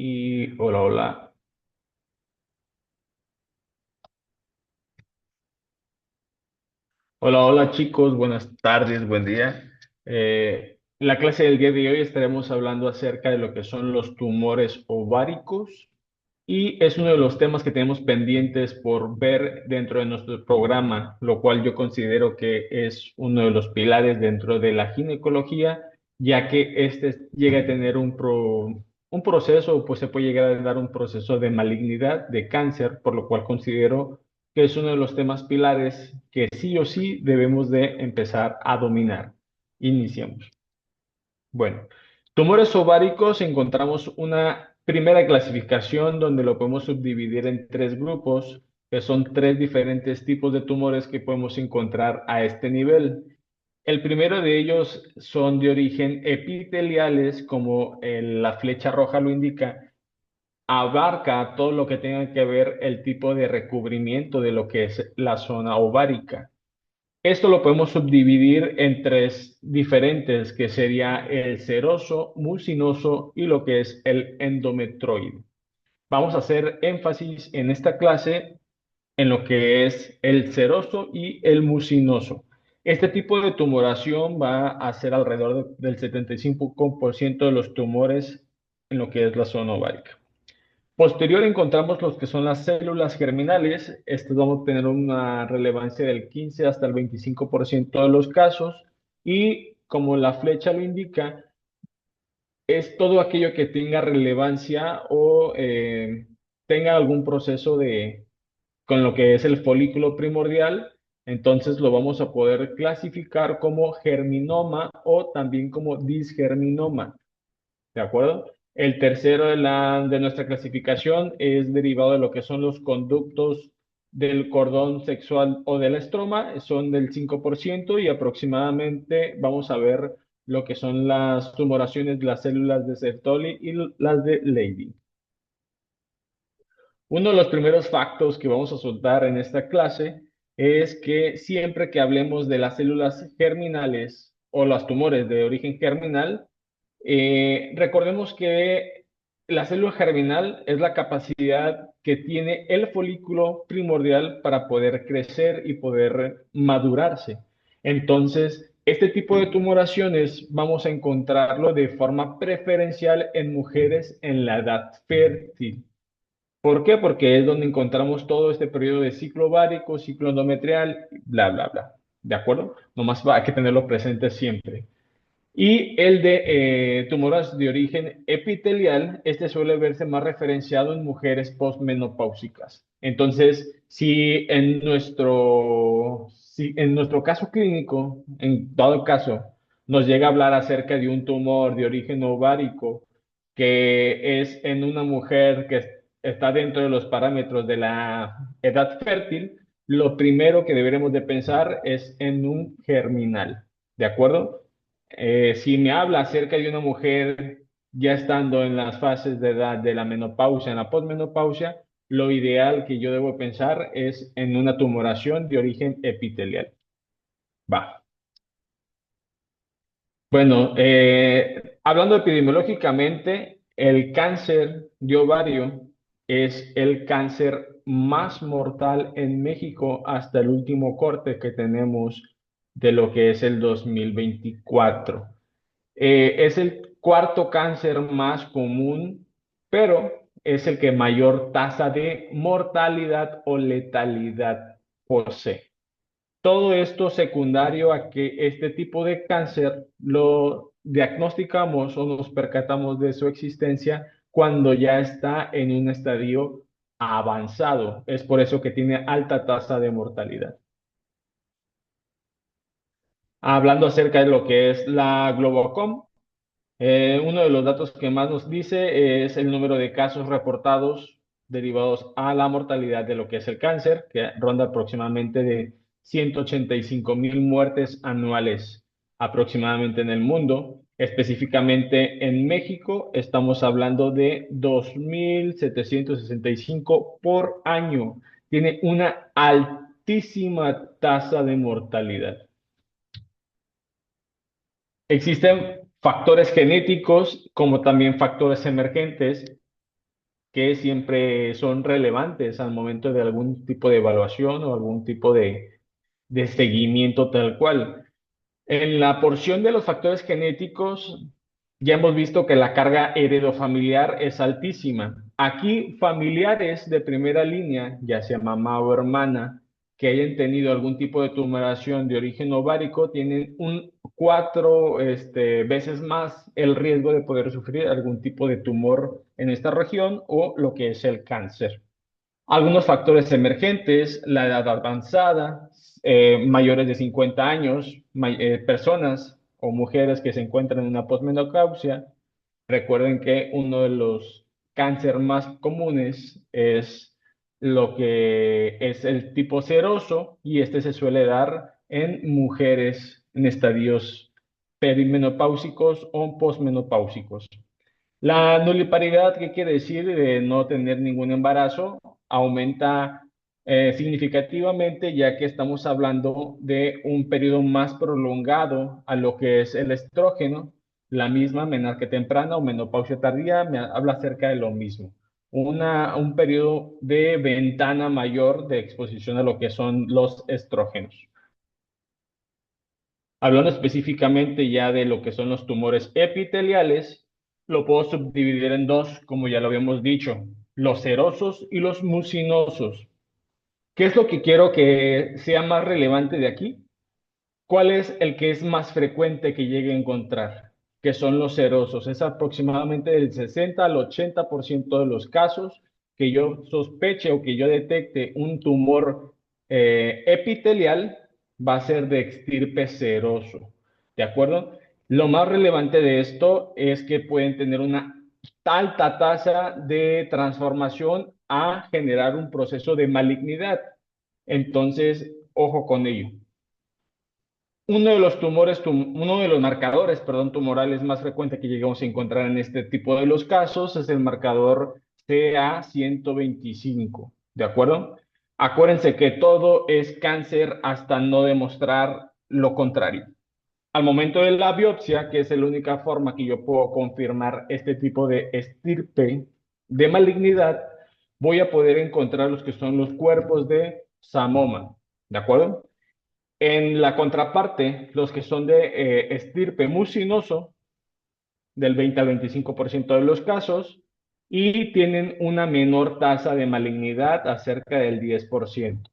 Y hola, hola. Hola, hola chicos, buenas tardes, buen día. En la clase del día de hoy estaremos hablando acerca de lo que son los tumores ováricos y es uno de los temas que tenemos pendientes por ver dentro de nuestro programa, lo cual yo considero que es uno de los pilares dentro de la ginecología, ya que este llega a tener un proceso, pues se puede llegar a dar un proceso de malignidad, de cáncer, por lo cual considero que es uno de los temas pilares que sí o sí debemos de empezar a dominar. Iniciamos. Bueno, tumores ováricos encontramos una primera clasificación donde lo podemos subdividir en tres grupos, que son tres diferentes tipos de tumores que podemos encontrar a este nivel. El primero de ellos son de origen epiteliales, como la flecha roja lo indica, abarca todo lo que tenga que ver el tipo de recubrimiento de lo que es la zona ovárica. Esto lo podemos subdividir en tres diferentes, que sería el seroso, mucinoso y lo que es el endometroide. Vamos a hacer énfasis en esta clase en lo que es el seroso y el mucinoso. Este tipo de tumoración va a ser alrededor del 75% de los tumores en lo que es la zona ovárica. Posterior encontramos los que son las células germinales. Estos vamos a tener una relevancia del 15 hasta el 25% de los casos y como la flecha lo indica, es todo aquello que tenga relevancia o tenga algún proceso con lo que es el folículo primordial. Entonces lo vamos a poder clasificar como germinoma o también como disgerminoma. ¿De acuerdo? El tercero de nuestra clasificación es derivado de lo que son los conductos del cordón sexual o del estroma, son del 5% y aproximadamente vamos a ver lo que son las tumoraciones de las células de Sertoli y las de Leydig. Uno de los primeros factos que vamos a soltar en esta clase es que siempre que hablemos de las células germinales o los tumores de origen germinal, recordemos que la célula germinal es la capacidad que tiene el folículo primordial para poder crecer y poder madurarse. Entonces, este tipo de tumoraciones vamos a encontrarlo de forma preferencial en mujeres en la edad fértil. ¿Por qué? Porque es donde encontramos todo este periodo de ciclo ovárico, ciclo endometrial, bla, bla, bla. ¿De acuerdo? Nomás hay que tenerlo presente siempre. Y el de tumores de origen epitelial, este suele verse más referenciado en mujeres postmenopáusicas. Entonces, si en nuestro caso clínico, en todo caso, nos llega a hablar acerca de un tumor de origen ovárico que es en una mujer que está dentro de los parámetros de la edad fértil, lo primero que deberemos de pensar es en un germinal. ¿De acuerdo? Si me habla acerca de una mujer ya estando en las fases de edad de la menopausia, en la posmenopausia, lo ideal que yo debo pensar es en una tumoración de origen epitelial. Va. Bueno, hablando epidemiológicamente, el cáncer de ovario es el cáncer más mortal en México hasta el último corte que tenemos de lo que es el 2024. Es el cuarto cáncer más común, pero es el que mayor tasa de mortalidad o letalidad posee. Todo esto secundario a que este tipo de cáncer lo diagnosticamos o nos percatamos de su existencia cuando ya está en un estadio avanzado. Es por eso que tiene alta tasa de mortalidad. Hablando acerca de lo que es la Globocom, uno de los datos que más nos dice es el número de casos reportados derivados a la mortalidad de lo que es el cáncer, que ronda aproximadamente de 185,000 muertes anuales aproximadamente en el mundo. Específicamente en México estamos hablando de 2,765 por año. Tiene una altísima tasa de mortalidad. Existen factores genéticos como también factores emergentes que siempre son relevantes al momento de algún tipo de evaluación o algún tipo de seguimiento tal cual. En la porción de los factores genéticos, ya hemos visto que la carga heredofamiliar es altísima. Aquí, familiares de primera línea, ya sea mamá o hermana, que hayan tenido algún tipo de tumoración de origen ovárico, tienen un cuatro veces más el riesgo de poder sufrir algún tipo de tumor en esta región o lo que es el cáncer. Algunos factores emergentes, la edad avanzada, mayores de 50 años, personas o mujeres que se encuentran en una posmenopausia. Recuerden que uno de los cánceres más comunes es lo que es el tipo seroso y este se suele dar en mujeres en estadios perimenopáusicos o posmenopáusicos. La nulliparidad, ¿qué quiere decir? De no tener ningún embarazo, aumenta significativamente ya que estamos hablando de un periodo más prolongado a lo que es el estrógeno, la misma menarquia temprana o menopausia tardía, me habla acerca de lo mismo. Un periodo de ventana mayor de exposición a lo que son los estrógenos. Hablando específicamente ya de lo que son los tumores epiteliales, lo puedo subdividir en dos, como ya lo habíamos dicho, los serosos y los mucinosos. ¿Qué es lo que quiero que sea más relevante de aquí? ¿Cuál es el que es más frecuente que llegue a encontrar? Que son los serosos. Es aproximadamente del 60 al 80% de los casos que yo sospeche o que yo detecte un tumor epitelial va a ser de estirpe seroso. ¿De acuerdo? Lo más relevante de esto es que pueden tener una alta tasa de transformación a generar un proceso de malignidad. Entonces, ojo con ello. Uno de los marcadores, perdón, tumorales más frecuentes que llegamos a encontrar en este tipo de los casos es el marcador CA125, ¿de acuerdo? Acuérdense que todo es cáncer hasta no demostrar lo contrario. Al momento de la biopsia, que es la única forma que yo puedo confirmar este tipo de estirpe de malignidad, voy a poder encontrar los que son los cuerpos de Samoma, ¿de acuerdo? En la contraparte, los que son de estirpe mucinoso, del 20 al 25% de los casos, y tienen una menor tasa de malignidad, acerca del 10%.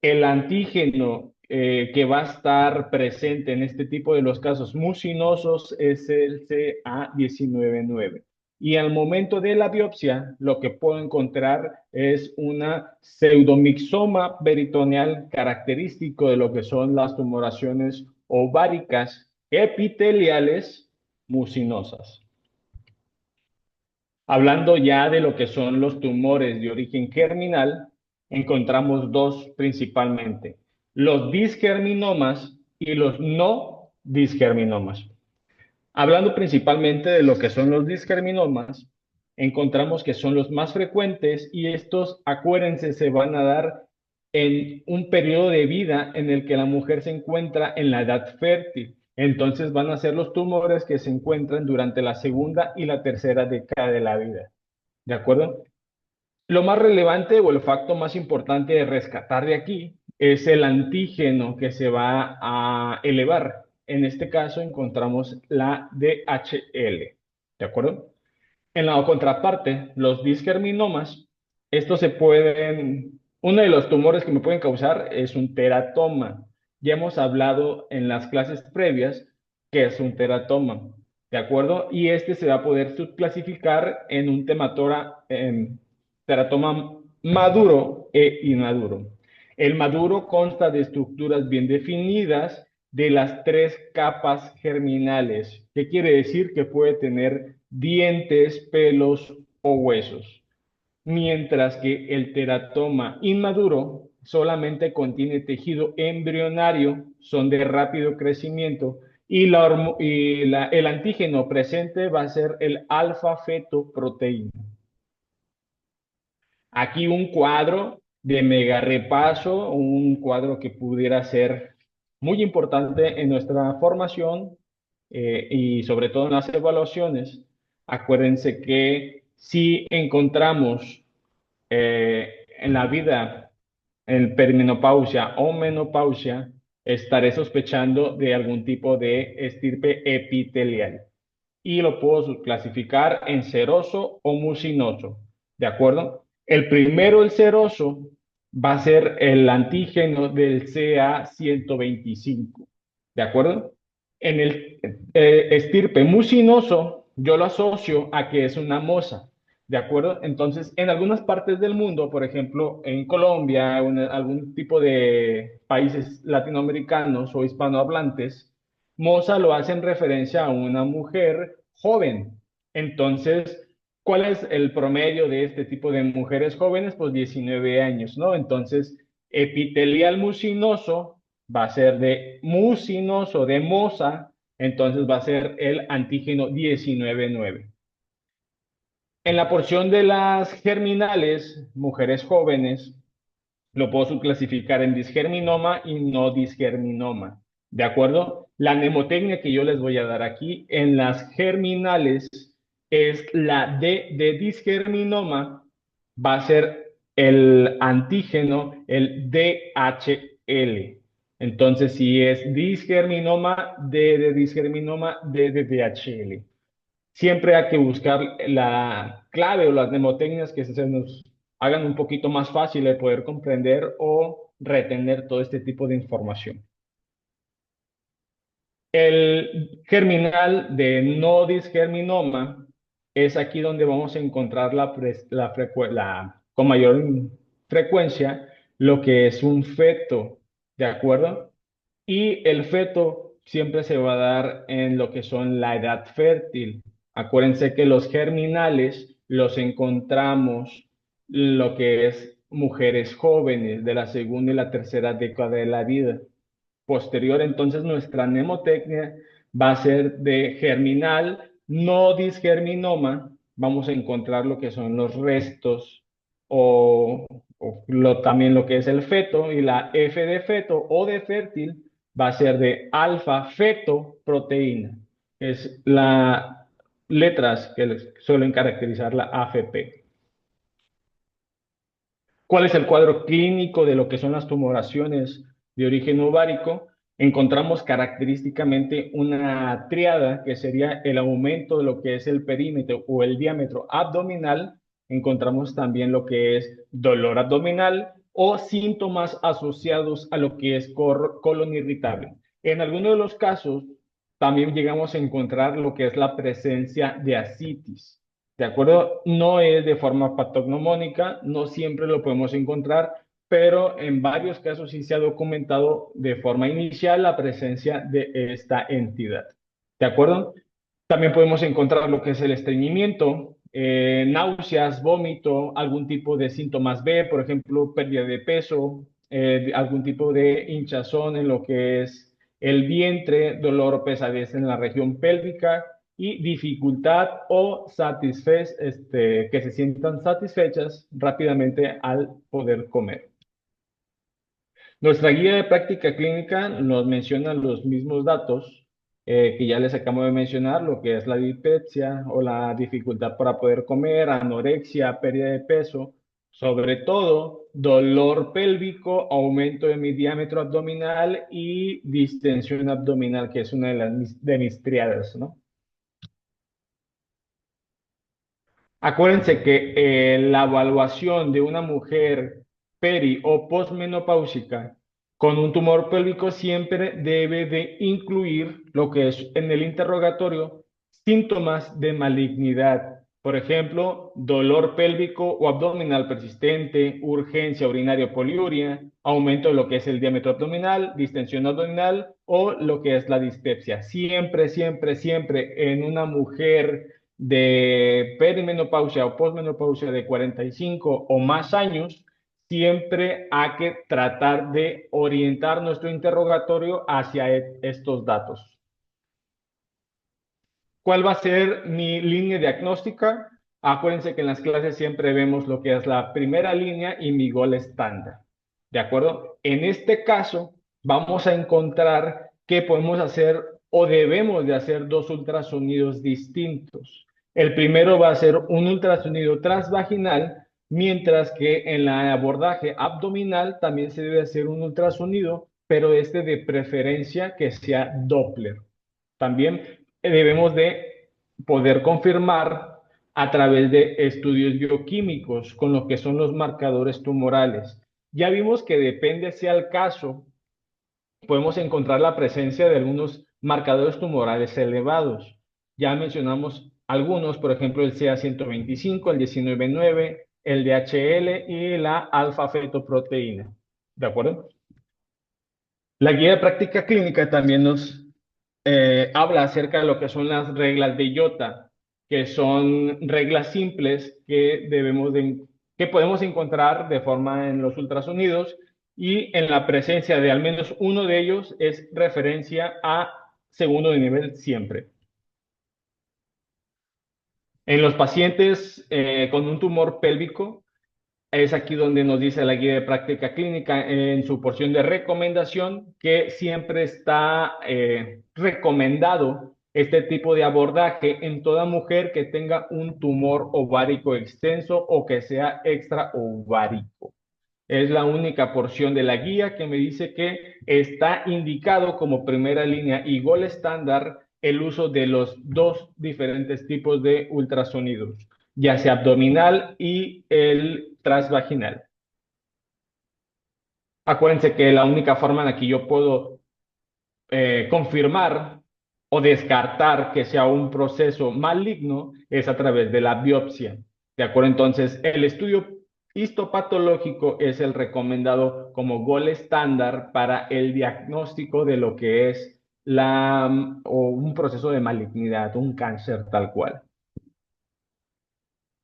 El antígeno que va a estar presente en este tipo de los casos mucinosos es el CA199. Y al momento de la biopsia, lo que puedo encontrar es una pseudomixoma peritoneal característico de lo que son las tumoraciones ováricas epiteliales mucinosas. Hablando ya de lo que son los tumores de origen germinal, encontramos dos principalmente, los disgerminomas y los no disgerminomas. Hablando principalmente de lo que son los disgerminomas, encontramos que son los más frecuentes y estos, acuérdense, se van a dar en un periodo de vida en el que la mujer se encuentra en la edad fértil. Entonces van a ser los tumores que se encuentran durante la segunda y la tercera década de la vida. ¿De acuerdo? Lo más relevante o el facto más importante de rescatar de aquí es el antígeno que se va a elevar. En este caso encontramos la DHL. ¿De acuerdo? En la contraparte, los disgerminomas, estos se pueden, uno de los tumores que me pueden causar es un teratoma. Ya hemos hablado en las clases previas que es un teratoma, ¿de acuerdo? Y este se va a poder subclasificar en un teratoma maduro e inmaduro. El maduro consta de estructuras bien definidas de las tres capas germinales. ¿Qué quiere decir? Que puede tener dientes, pelos o huesos. Mientras que el teratoma inmaduro solamente contiene tejido embrionario, son de rápido crecimiento y, el antígeno presente va a ser el alfa-fetoproteína. Aquí un cuadro de mega repaso, un cuadro que pudiera ser muy importante en nuestra formación y sobre todo en las evaluaciones. Acuérdense que Si encontramos en la vida, en perimenopausia o menopausia, estaré sospechando de algún tipo de estirpe epitelial y lo puedo clasificar en seroso o mucinoso, ¿de acuerdo? El primero, el seroso, va a ser el antígeno del CA 125, ¿de acuerdo? En el estirpe mucinoso, yo lo asocio a que es una moza, ¿de acuerdo? Entonces, en algunas partes del mundo, por ejemplo, en Colombia, o en algún tipo de países latinoamericanos o hispanohablantes, moza lo hace en referencia a una mujer joven. Entonces, ¿cuál es el promedio de este tipo de mujeres jóvenes? Pues 19 años, ¿no? Entonces, epitelial mucinoso va a ser de mucinoso, de moza, entonces va a ser el antígeno 19,9. En la porción de las germinales, mujeres jóvenes, lo puedo subclasificar en disgerminoma y no disgerminoma. ¿De acuerdo? La mnemotecnia que yo les voy a dar aquí en las germinales es la D de disgerminoma, va a ser el antígeno, el DHL. Entonces, si es disgerminoma, D de disgerminoma, D de DHL. Siempre hay que buscar la clave o las mnemotecnias que se nos hagan un poquito más fácil de poder comprender o retener todo este tipo de información. El germinal de no disgerminoma es aquí donde vamos a encontrar con mayor frecuencia lo que es un feto, ¿de acuerdo? Y el feto siempre se va a dar en lo que son la edad fértil. Acuérdense que los germinales los encontramos lo que es mujeres jóvenes de la segunda y la tercera década de la vida. Posterior, entonces, nuestra mnemotecnia va a ser de germinal, no disgerminoma. Vamos a encontrar lo que son los restos o, también lo que es el feto, y la F de feto o de fértil va a ser de alfa fetoproteína. Es las letras que suelen caracterizar la AFP. ¿Cuál es el cuadro clínico de lo que son las tumoraciones de origen ovárico? Encontramos característicamente una triada que sería el aumento de lo que es el perímetro o el diámetro abdominal. Encontramos también lo que es dolor abdominal o síntomas asociados a lo que es colon irritable. En algunos de los casos también llegamos a encontrar lo que es la presencia de ascitis. ¿De acuerdo? No es de forma patognomónica, no siempre lo podemos encontrar, pero en varios casos sí se ha documentado de forma inicial la presencia de esta entidad. ¿De acuerdo? También podemos encontrar lo que es el estreñimiento, náuseas, vómito, algún tipo de síntomas B, por ejemplo, pérdida de peso, algún tipo de hinchazón en lo que es el vientre, dolor o pesadez en la región pélvica y dificultad o que se sientan satisfechas rápidamente al poder comer. Nuestra guía de práctica clínica nos menciona los mismos datos que ya les acabo de mencionar, lo que es la dispepsia o la dificultad para poder comer, anorexia, pérdida de peso, sobre todo dolor pélvico, aumento de mi diámetro abdominal y distensión abdominal, que es una de mis triadas, ¿no? Acuérdense que la evaluación de una mujer peri o posmenopáusica con un tumor pélvico siempre debe de incluir lo que es en el interrogatorio síntomas de malignidad. Por ejemplo, dolor pélvico o abdominal persistente, urgencia urinaria o poliuria, aumento de lo que es el diámetro abdominal, distensión abdominal o lo que es la dispepsia. Siempre, siempre, siempre en una mujer de perimenopausia o posmenopausia de 45 o más años, siempre hay que tratar de orientar nuestro interrogatorio hacia estos datos. ¿Cuál va a ser mi línea diagnóstica? Acuérdense que en las clases siempre vemos lo que es la primera línea y mi gol estándar. ¿De acuerdo? En este caso, vamos a encontrar que podemos hacer o debemos de hacer dos ultrasonidos distintos. El primero va a ser un ultrasonido transvaginal, mientras que en el abordaje abdominal también se debe hacer un ultrasonido, pero este de preferencia que sea Doppler. También debemos de poder confirmar a través de estudios bioquímicos con lo que son los marcadores tumorales. Ya vimos que depende sea el caso, podemos encontrar la presencia de algunos marcadores tumorales elevados. Ya mencionamos algunos, por ejemplo, el CA125, el 19.9, el DHL y la alfa-fetoproteína. ¿De acuerdo? La guía de práctica clínica también nos habla acerca de lo que son las reglas de IOTA, que son reglas simples que podemos encontrar de forma en los ultrasonidos y en la presencia de al menos uno de ellos es referencia a segundo de nivel siempre. En los pacientes con un tumor pélvico, es aquí donde nos dice la guía de práctica clínica en su porción de recomendación que siempre está recomendado este tipo de abordaje en toda mujer que tenga un tumor ovárico extenso o que sea extraovárico. Es la única porción de la guía que me dice que está indicado como primera línea y gol estándar el uso de los dos diferentes tipos de ultrasonidos, ya sea abdominal y el transvaginal. Acuérdense que la única forma en la que yo puedo confirmar o descartar que sea un proceso maligno es a través de la biopsia. ¿De acuerdo? Entonces, el estudio histopatológico es el recomendado como gol estándar para el diagnóstico de lo que es o un proceso de malignidad, un cáncer tal cual.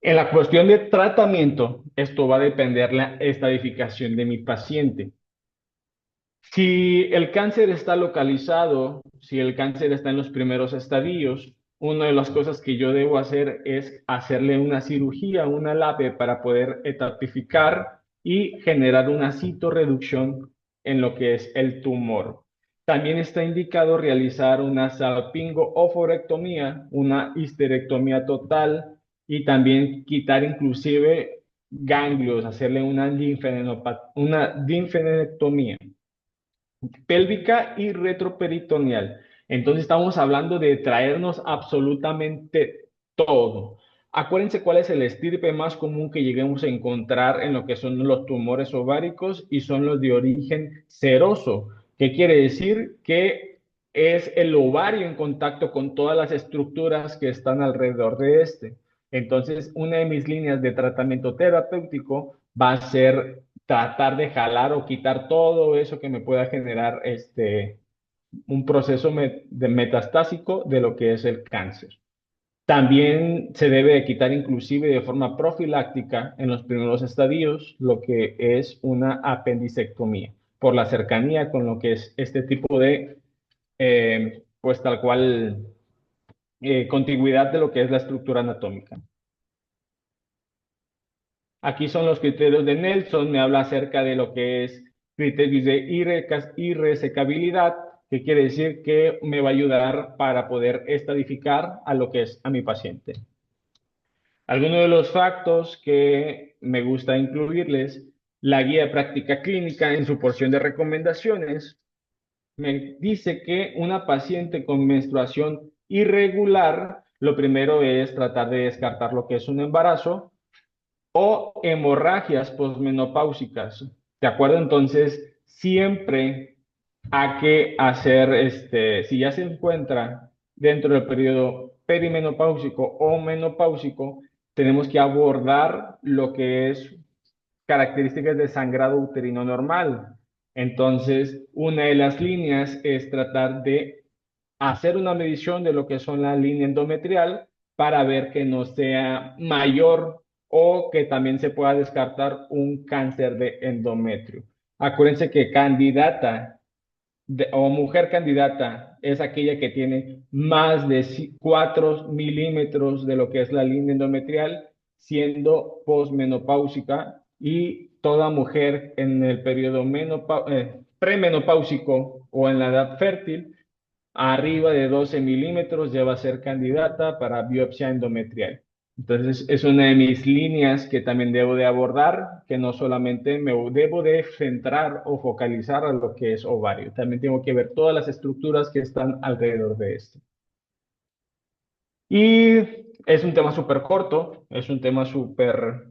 En la cuestión de tratamiento, esto va a depender la estadificación de mi paciente. Si el cáncer está localizado, si el cáncer está en los primeros estadios, una de las cosas que yo debo hacer es hacerle una cirugía, una LAPE, para poder etapificar y generar una citorreducción en lo que es el tumor. También está indicado realizar una salpingo-oforectomía, una histerectomía total y también quitar inclusive ganglios, hacerle una linfadenectomía pélvica y retroperitoneal. Entonces estamos hablando de traernos absolutamente todo. Acuérdense cuál es el estirpe más común que lleguemos a encontrar en lo que son los tumores ováricos y son los de origen seroso, que quiere decir que es el ovario en contacto con todas las estructuras que están alrededor de este. Entonces, una de mis líneas de tratamiento terapéutico va a ser tratar de jalar o quitar todo eso que me pueda generar un proceso de metastásico de lo que es el cáncer. También se debe de quitar inclusive de forma profiláctica en los primeros estadios lo que es una apendicectomía, por la cercanía con lo que es este tipo de, pues tal cual, contigüidad de lo que es la estructura anatómica. Aquí son los criterios de Nelson, me habla acerca de lo que es criterios de irresecabilidad, que quiere decir que me va a ayudar para poder estadificar a lo que es a mi paciente. Algunos de los factos que me gusta incluirles, la guía de práctica clínica en su porción de recomendaciones me dice que una paciente con menstruación irregular, lo primero es tratar de descartar lo que es un embarazo o hemorragias posmenopáusicas. ¿De acuerdo? Entonces, siempre hay que hacer, si ya se encuentra dentro del periodo perimenopáusico o menopáusico, tenemos que abordar lo que es características de sangrado uterino normal. Entonces, una de las líneas es tratar de hacer una medición de lo que son la línea endometrial para ver que no sea mayor o que también se pueda descartar un cáncer de endometrio. Acuérdense que candidata o mujer candidata es aquella que tiene más de 4 milímetros de lo que es la línea endometrial, siendo posmenopáusica, y toda mujer en el periodo premenopáusico o en la edad fértil arriba de 12 milímetros ya va a ser candidata para biopsia endometrial. Entonces, es una de mis líneas que también debo de abordar, que no solamente me debo de centrar o focalizar a lo que es ovario, también tengo que ver todas las estructuras que están alrededor de esto. Y es un tema súper corto, es un tema súper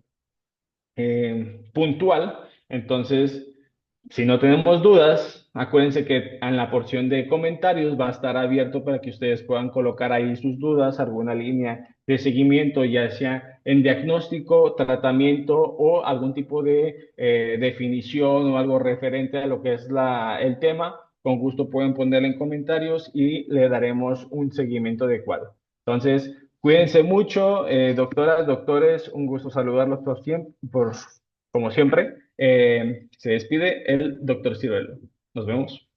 puntual. Entonces, si no tenemos dudas, acuérdense que en la porción de comentarios va a estar abierto para que ustedes puedan colocar ahí sus dudas, alguna línea de seguimiento, ya sea en diagnóstico, tratamiento o algún tipo de definición o algo referente a lo que es el tema. Con gusto pueden ponerlo en comentarios y le daremos un seguimiento adecuado. Entonces, cuídense mucho, doctoras, doctores, un gusto saludarlos como siempre. Se despide el doctor Ciruelo. Nos vemos.